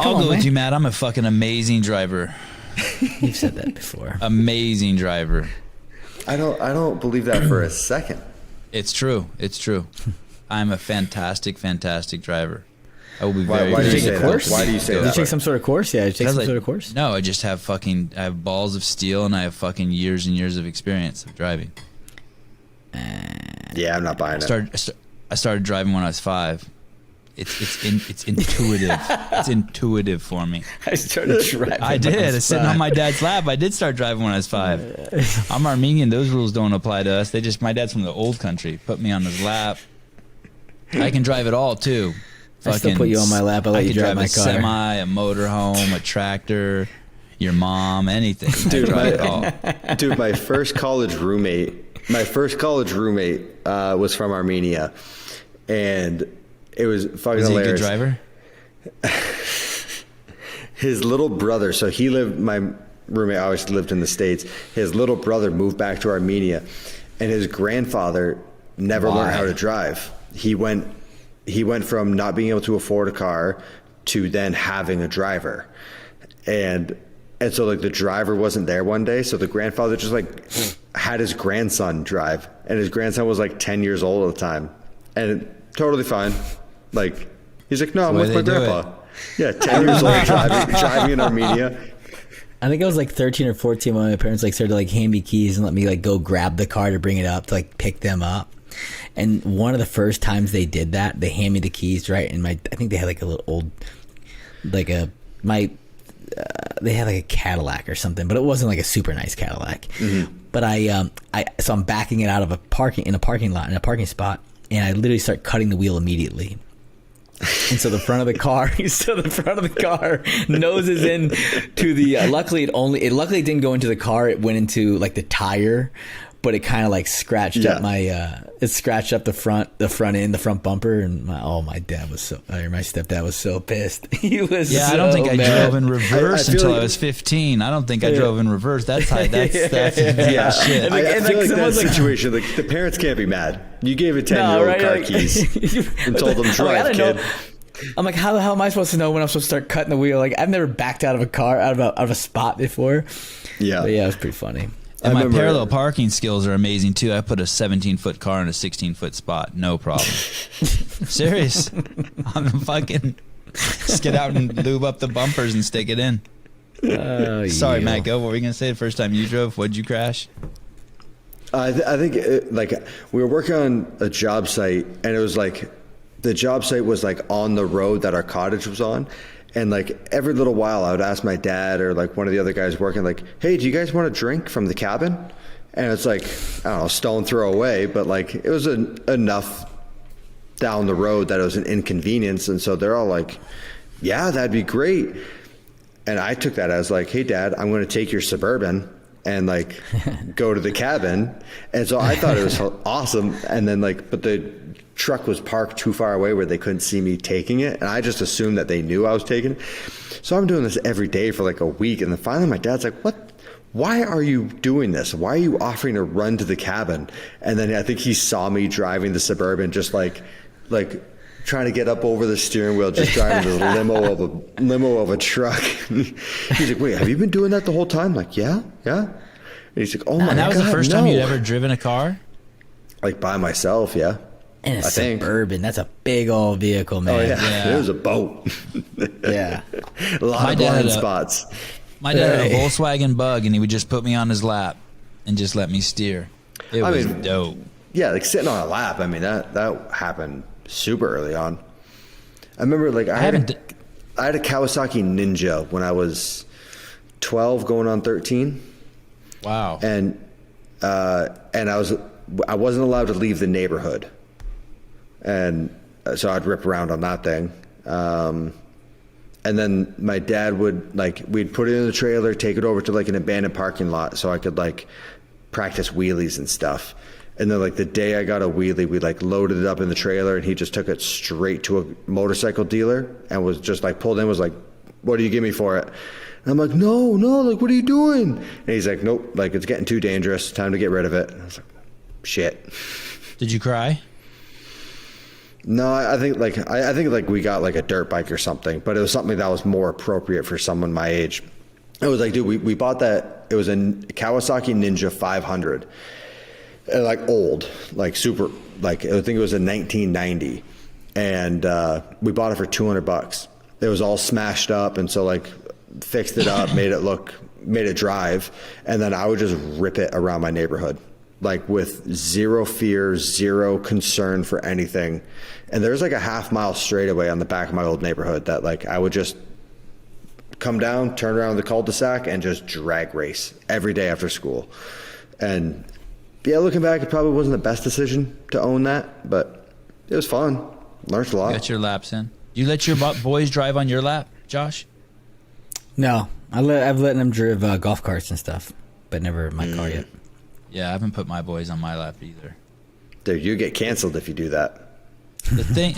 I'll go with you, Matt. I'm a fucking amazing driver. You've said that before. Amazing driver. I don't believe that for a second. It's true. It's true. I'm a fantastic driver. I will be Why very do you very say good. that? Why do you say Did you that? take some sort of course? Yeah, did you take some sort of course? No, I just have I have balls of steel, and I have fucking years and years of experience of driving. Yeah, I'm not buying it. I started driving when I was 5. It's intuitive. It's intuitive for me. I started driving. I did. I was sitting on my dad's lap. I did start driving when I was 5. I'm Armenian. Those rules don't apply to us. My dad's from the old country. Put me on his lap. I can drive it all too. I still put you on my lap. I let you drive my car. I can drive a semi, a motorhome, a tractor, your mom, anything. Dude, drive it all. Dude, my first college roommate was from Armenia, and it was fucking Was he hilarious. a good driver? His little brother, so my roommate obviously lived in the States. His little brother moved back to Armenia, and his grandfather never learned how to drive. He went from not being able to afford a car to then having a driver. And so like the driver wasn't there one day. So the grandfather just like had his grandson drive, and his grandson was like 10 years old at the time, and totally fine. Like he's like, no, I'm with my grandpa. Yeah. 10 years old driving in Armenia. I think I was like 13 or 14 when my parents like started to like hand me keys and let me like go grab the car to bring it up to like pick them up. And one of the first times they did that, they hand me the keys, right? And I think they had like a little old, they had like a Cadillac or something, but it wasn't like a super nice Cadillac. Mm-hmm. But so I'm backing it out of a parking spot, and I literally start cutting the wheel immediately. And so the front of the car noses in to the. Luckily, it didn't go into the car. It went into like the tire, but it kind of like scratched up it scratched up the front end, the front bumper, and my stepdad was so pissed. He was I don't think I drove in reverse until I was 15. I don't think I drove in reverse. That's shit. I feel like that situation, like the parents can't be mad. You gave a 10-year-old car keys and told them drive, kid. I'm like, how the hell am I supposed to know when I'm supposed to start cutting the wheel? Like, I've never backed out of a car, out of a spot before. Yeah. But yeah, it was pretty funny. And my parallel parking skills are amazing too. I put a 17-foot car in a 16-foot spot, no problem. Serious. I'm fucking just get out and lube up the bumpers and stick it in. Sorry, Matt. Go. What were you gonna say? The first time you drove, what'd you crash? I think like we were working on a job site, and it was like the job site was like on the road that our cottage was on. And like every little while I would ask my dad or like one of the other guys working, like, hey, do you guys want a drink from the cabin? And it's like, I don't know, stone throw away, but like it was enough down the road that it was an inconvenience. And so they're all like, yeah, that'd be great. And I took that as like, hey dad, I'm going to take your Suburban and like go to the cabin. And so I thought it was awesome. And then like, but the truck was parked too far away where they couldn't see me taking it, and I just assumed that they knew I was taking it. So I'm doing this every day for like a week, and then finally my dad's like, what? Why are you doing this? Why are you offering to run to the cabin? And then I think he saw me driving the Suburban, just like trying to get up over the steering wheel, just driving this limo of a truck. He's like, wait, have you been doing that the whole time? I'm like, yeah. And he's like, oh my God, and that was the first time you'd ever driven a car? Like by myself, yeah. And a Suburban, that's a big old vehicle, man. Oh, yeah. It was a boat. Yeah. A lot of blind spots. My dad had a Volkswagen Bug, and he would just put me on his lap and just let me steer. It was dope. Yeah, like sitting on a lap. I mean, that happened super early on. I remember like I had a Kawasaki Ninja when I was 12 going on 13. Wow. And I wasn't allowed to leave the neighborhood. And so I'd rip around on that thing. And then my dad would we'd put it in the trailer, take it over to like an abandoned parking lot so I could like practice wheelies and stuff. And then like the day I got a wheelie, we like loaded it up in the trailer, and he just took it straight to a motorcycle dealer and was just like pulled in, was like, what do you give me for it? And I'm like, no, like, what are you doing? And he's like, nope, like it's getting too dangerous. Time to get rid of it. And I was like, shit. Did you cry? No, I think like we got like a dirt bike or something, but it was something that was more appropriate for someone my age. It was like, dude, we bought that. It was a Kawasaki Ninja 500, like old, like super, like I think it was a 1990, and we bought it for $200. It was all smashed up, and so like fixed it up, made it drive, and then I would just rip it around my neighborhood, like with zero fear, zero concern for anything. And there's like a half-mile straightaway on the back of my old neighborhood that like I would just come down, turn around the cul-de-sac, and just drag race every day after school. And yeah, looking back, it probably wasn't the best decision to own that, but it was fun. Learned a lot. Got your laps in. You let your boys drive on your lap, Josh? No, I've let them drive golf carts and stuff, but never my car yet. Yeah, I haven't put my boys on my lap either. Dude, you get canceled if you do that. The thing,